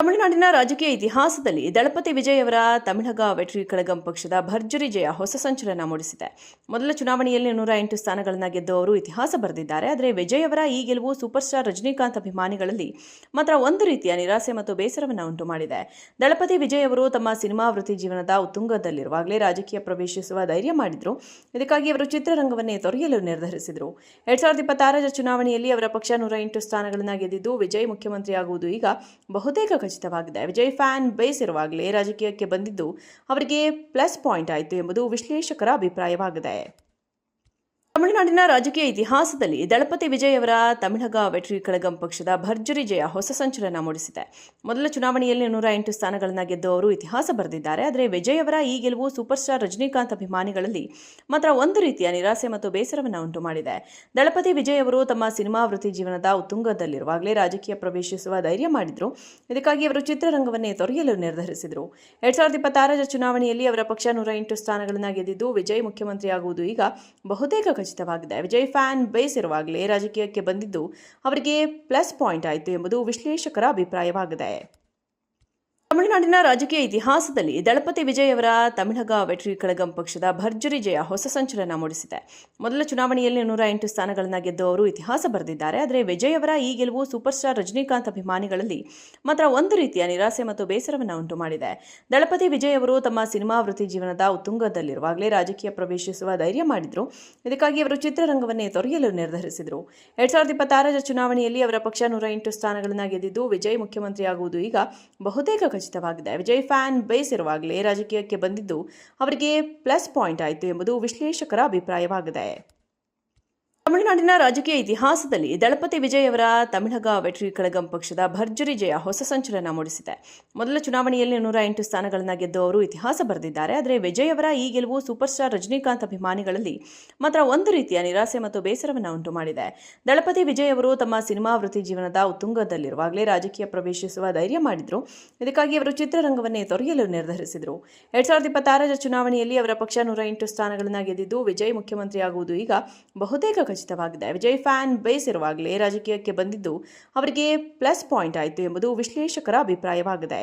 ತಮಿಳುನಾಡಿನ ರಾಜಕೀಯ ಇತಿಹಾಸದಲ್ಲಿ ದಳಪತಿ ವಿಜಯ್ ಅವರ ತಮಿಳಗ ವೆಟ್ರಿ ಕಳಗಂ ಪಕ್ಷದ ಭರ್ಜರಿ ಜಯ ಹೊಸ ಸಂಚಲನ ಮೂಡಿಸಿದೆ. ಮೊದಲ ಚುನಾವಣೆಯಲ್ಲಿ 108 ಸ್ಥಾನಗಳನ್ನು ಗೆದ್ದು ಅವರು ಇತಿಹಾಸ ಬರೆದಿದ್ದಾರೆ. ಆದರೆ ವಿಜಯ್ ಅವರ ಈ ಗೆಲುವು ಸೂಪರ್ ಸ್ಟಾರ್ ರಜನಿಕಾಂತ್ ಅಭಿಮಾನಿಗಳಲ್ಲಿ ಮಾತ್ರ ಒಂದು ರೀತಿಯ ನಿರಾಸೆ ಮತ್ತು ಬೇಸರವನ್ನು ಉಂಟು ಮಾಡಿದೆ. ದಳಪತಿ ವಿಜಯ್ ಅವರು ತಮ್ಮ ಸಿನಿಮಾ ವೃತ್ತಿ ಜೀವನದ ಉತ್ತುಂಗದಲ್ಲಿರುವಾಗಲೇ ರಾಜಕೀಯ ಪ್ರವೇಶಿಸುವ ಧೈರ್ಯ ಮಾಡಿದ್ರು. ಇದಕ್ಕಾಗಿ ಅವರು ಚಿತ್ರರಂಗವನ್ನೇ ತೊರೆಯಲು ನಿರ್ಧರಿಸಿದರು. 2026ರ ಚುನಾವಣೆಯಲ್ಲಿ ಅವರ ಪಕ್ಷ 108 ಸ್ಥಾನಗಳನ್ನು ಗೆದ್ದಿದ್ದು ವಿಜಯ್ ಮುಖ್ಯಮಂತ್ರಿಯಾಗುವುದು ಈಗ ಬಹುತೇಕ ಖಚಿತವಾಗಿದೆ. ವಿಜಯ್ ಫ್ಯಾನ್ ಬೇಸ್ ಇರುವಾಗಲೇ ರಾಜಕೀಯಕ್ಕೆ ಬಂದಿದ್ದು ಅವರಿಗೆ ಪ್ಲಸ್ ಪಾಯಿಂಟ್ ಆಯಿತು ಎಂಬುದು ವಿಶ್ಲೇಷಕರ ಅಭಿಪ್ರಾಯವಾಗಿದೆ. ತಮಿಳುನಾಡಿನ ರಾಜಕೀಯ ಇತಿಹಾಸದಲ್ಲಿ ದಳಪತಿ ವಿಜಯ್ ಅವರ ತಮಿಳಗ ವೆಟ್ರಿ ಕಳಗಂ ಪಕ್ಷದ ಭರ್ಜರಿ ಜಯ ಹೊಸ ಸಂಚಲನ ಮೂಡಿಸಿದೆ. ಮೊದಲ ಚುನಾವಣೆಯಲ್ಲಿ 108 ಸ್ಥಾನಗಳನ್ನು ಗೆದ್ದು ಅವರು ಇತಿಹಾಸ ಬರೆದಿದ್ದಾರೆ. ಆದರೆ ವಿಜಯ್ ಅವರ ಈ ಗೆಲುವು ಸೂಪರ್ ಸ್ಟಾರ್ ರಜನಿಕಾಂತ್ ಅಭಿಮಾನಿಗಳಲ್ಲಿ ಮಾತ್ರ ಒಂದು ರೀತಿಯ ನಿರಾಸೆ ಮತ್ತು ಬೇಸರವನ್ನು ಉಂಟು ಮಾಡಿದೆ. ದಳಪತಿ ವಿಜಯ್ ಅವರು ತಮ್ಮ ಸಿನಿಮಾ ವೃತ್ತಿ ಜೀವನದ ಉತ್ತುಂಗದಲ್ಲಿರುವಾಗಲೇ ರಾಜಕೀಯ ಪ್ರವೇಶಿಸುವ ಧೈರ್ಯ ಮಾಡಿದ್ರು. ಇದಕ್ಕಾಗಿ ಅವರು ಚಿತ್ರರಂಗವನ್ನೇ ತೊರೆಯಲು ನಿರ್ಧರಿಸಿದರು. 2026ರ ಚುನಾವಣೆಯಲ್ಲಿ ಅವರ ಪಕ್ಷ 108 ಸ್ಥಾನಗಳನ್ನು ಗೆದ್ದಿದ್ದು ವಿಜಯ್ ಮುಖ್ಯಮಂತ್ರಿಯಾಗುವುದು ಈಗ ಬಹುತೇಕ ಖಚಿತವಾಗಿದೆ. ವಿಜಯ್ ಫ್ಯಾನ್ ಬೇಸ್ ಇರುವಾಗಲೇ ರಾಜಕೀಯಕ್ಕೆ ಬಂದಿದ್ದು ಅವರಿಗೆ ಪ್ಲಸ್ ಪಾಯಿಂಟ್ ಆಯಿತು ಎಂಬುದು ವಿಶ್ಲೇಷಕರ ಅಭಿಪ್ರಾಯವಾಗಿದೆ. ತಮಿಳುನಾಡಿನ ರಾಜಕೀಯ ಇತಿಹಾಸದಲ್ಲಿ ದಳಪತಿ ವಿಜಯ್ ಅವರ ತಮಿಳಗ ವೆಟ್ರಿ ಕಳಗಂ ಪಕ್ಷದ ಭರ್ಜರಿ ಜಯ ಹೊಸ ಸಂಚಲನ ಮೂಡಿಸಿದೆ. ಮೊದಲ ಚುನಾವಣೆಯಲ್ಲಿ 108 ಸ್ಥಾನಗಳನ್ನು ಗೆದ್ದು ಅವರು ಇತಿಹಾಸ ಬರೆದಿದ್ದಾರೆ. ಆದರೆ ವಿಜಯ್ ಅವರ ಈ ಗೆಲುವು ಸೂಪರ್ ಸ್ಟಾರ್ ರಜನಿಕಾಂತ್ ಅಭಿಮಾನಿಗಳಲ್ಲಿ ಮಾತ್ರ ಒಂದು ರೀತಿಯ ನಿರಾಸೆ ಮತ್ತು ಬೇಸರವನ್ನು ಉಂಟು ಮಾಡಿದೆ. ದಳಪತಿ ವಿಜಯ್ ಅವರು ತಮ್ಮ ಸಿನಿಮಾ ವೃತ್ತಿ ಜೀವನದ ಉತ್ತುಂಗದಲ್ಲಿರುವಾಗಲೇ ರಾಜಕೀಯ ಪ್ರವೇಶಿಸುವ ಧೈರ್ಯ ಮಾಡಿದ್ರು. ಇದಕ್ಕಾಗಿ ಅವರು ಚಿತ್ರರಂಗವನ್ನೇ ತೊರೆಯಲು ನಿರ್ಧರಿಸಿದರು. 2026ರ ಚುನಾವಣೆಯಲ್ಲಿ ಅವರ ಪಕ್ಷ 108 ಸ್ಥಾನಗಳನ್ನು ಗೆದ್ದಿದ್ದು ವಿಜಯ್ ಮುಖ್ಯಮಂತ್ರಿಯಾಗುವುದು ಈಗ ಬಹುತೇಕ ಖಚಿತವಾಗಿದೆ. ವಿಜಯ್ ಫ್ಯಾನ್ ಬೇಸ್ ಇರುವಾಗಲೇ ರಾಜಕೀಯಕ್ಕೆ ಬಂದಿದ್ದು ಅವರಿಗೆ ಪ್ಲಸ್ ಪಾಯಿಂಟ್ ಆಯಿತು ಎಂಬುದು ವಿಶ್ಲೇಷಕರ ಅಭಿಪ್ರಾಯವಾಗಿದೆ. ತಮಿಳುನಾಡಿನ ರಾಜಕೀಯ ಇತಿಹಾಸದಲ್ಲಿ ದಳಪತಿ ವಿಜಯ್ ಅವರ ತಮಿಳಗ ವೆಟ್ರಿ ಕಳಗಂ ಪಕ್ಷದ ಭರ್ಜರಿ ಜಯ ಹೊಸ ಸಂಚಲನ ಮೂಡಿಸಿದೆ. ಮೊದಲ ಚುನಾವಣೆಯಲ್ಲಿ 108 ಸ್ಥಾನಗಳನ್ನು ಗೆದ್ದು ಅವರು ಇತಿಹಾಸ ಬರೆದಿದ್ದಾರೆ. ಆದರೆ ವಿಜಯ್ ಅವರ ಈ ಗೆಲುವು ಸೂಪರ್ ಸ್ಟಾರ್ ರಜನಿಕಾಂತ್ ಅಭಿಮಾನಿಗಳಲ್ಲಿ ಮಾತ್ರ ಒಂದು ರೀತಿಯ ನಿರಾಸೆ ಮತ್ತು ಬೇಸರವನ್ನು ಉಂಟು ಮಾಡಿದೆ. ದಳಪತಿ ವಿಜಯ್ ಅವರು ತಮ್ಮ ಸಿನಿಮಾ ವೃತ್ತಿ ಜೀವನದ ಉತ್ತುಂಗದಲ್ಲಿರುವಾಗಲೇ ರಾಜಕೀಯ ಪ್ರವೇಶಿಸುವ ಧೈರ್ಯ ಮಾಡಿದ್ರು. ಇದಕ್ಕಾಗಿ ಅವರು ಚಿತ್ರರಂಗವನ್ನೇ ತೊರೆಯಲು ನಿರ್ಧರಿಸಿದರು. 2026ರ ಚುನಾವಣೆಯಲ್ಲಿ ಅವರ ಪಕ್ಷ 108 ಸ್ಥಾನಗಳನ್ನು ಗೆದ್ದಿದ್ದು ವಿಜಯ್ ಮುಖ್ಯಮಂತ್ರಿಯಾಗುವುದು ಈಗ ಬಹುತೇಕ ಖಚಿತವಾಗಿದೆ. ವಿಜಯ್ ಫ್ಯಾನ್ ಬೇಸ್ ಇರುವಾಗಲೇ ರಾಜಕೀಯಕ್ಕೆ ಬಂದಿದ್ದು ಅವರಿಗೆ ಪ್ಲಸ್ ಪಾಯಿಂಟ್ ಆಯಿತು ಎಂಬುದು ವಿಶ್ಲೇಷಕರ ಅಭಿಪ್ರಾಯವಾಗಿದೆ.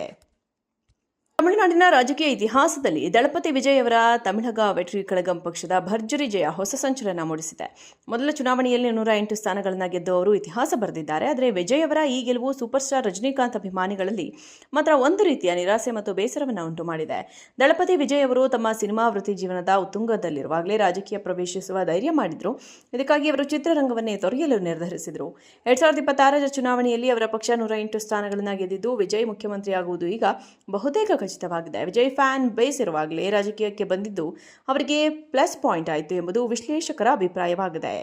ತಮಿಳುನಾಡಿನ ರಾಜಕೀಯ ಇತಿಹಾಸದಲ್ಲಿ ದಳಪತಿ ವಿಜಯ್ ಅವರ ತಮಿಳಗ ವೆಟ್ರಿ ಕಳಗಂ ಪಕ್ಷದ ಭರ್ಜರಿ ಜಯ ಹೊಸ ಸಂಚಲನ ಮೂಡಿಸಿದೆ. ಮೊದಲ ಚುನಾವಣೆಯಲ್ಲಿ 108 ಸ್ಥಾನಗಳನ್ನು ಗೆದ್ದು ಅವರು ಇತಿಹಾಸ ಬರೆದಿದ್ದಾರೆ. ಆದರೆ ವಿಜಯ್ ಅವರ ಈ ಗೆಲುವು ಸೂಪರ್ ಸ್ಟಾರ್ ರಜನಿಕಾಂತ್ ಅಭಿಮಾನಿಗಳಲ್ಲಿ ಮಾತ್ರ ಒಂದು ರೀತಿಯ ನಿರಾಸೆ ಮತ್ತು ಬೇಸರವನ್ನು ಉಂಟು ಮಾಡಿದೆ. ದಳಪತಿ ವಿಜಯ್ ಅವರು ತಮ್ಮ ಸಿನಿಮಾ ವೃತ್ತಿ ಜೀವನದ ಉತ್ತುಂಗದಲ್ಲಿರುವಾಗಲೇ ರಾಜಕೀಯ ಪ್ರವೇಶಿಸುವ ಧೈರ್ಯ ಮಾಡಿದ್ರು. ಇದಕ್ಕಾಗಿ ಅವರು ಚಿತ್ರರಂಗವನ್ನೇ ತೊರೆಯಲು ನಿರ್ಧರಿಸಿದರು. 2026ರ ಚುನಾವಣೆಯಲ್ಲಿ ಅವರ ಪಕ್ಷ 108 ಸ್ಥಾನಗಳನ್ನು ಗೆದ್ದಿದ್ದು ವಿಜಯ್ ಮುಖ್ಯಮಂತ್ರಿಯಾಗುವುದು ಈಗ ಬಹುತೇಕ ಖಚಿತವಾಗಿದೆ. ವಿಜಯ್ ಫ್ಯಾನ್ ಬೇಸ್ ಇರುವಾಗಲೇ ರಾಜಕೀಯಕ್ಕೆ ಬಂದಿದ್ದು ಅವರಿಗೆ ಪ್ಲಸ್ ಪಾಯಿಂಟ್ ಆಯಿತು ಎಂಬುದು ವಿಶ್ಲೇಷಕರ ಅಭಿಪ್ರಾಯವಾಗಿದೆ.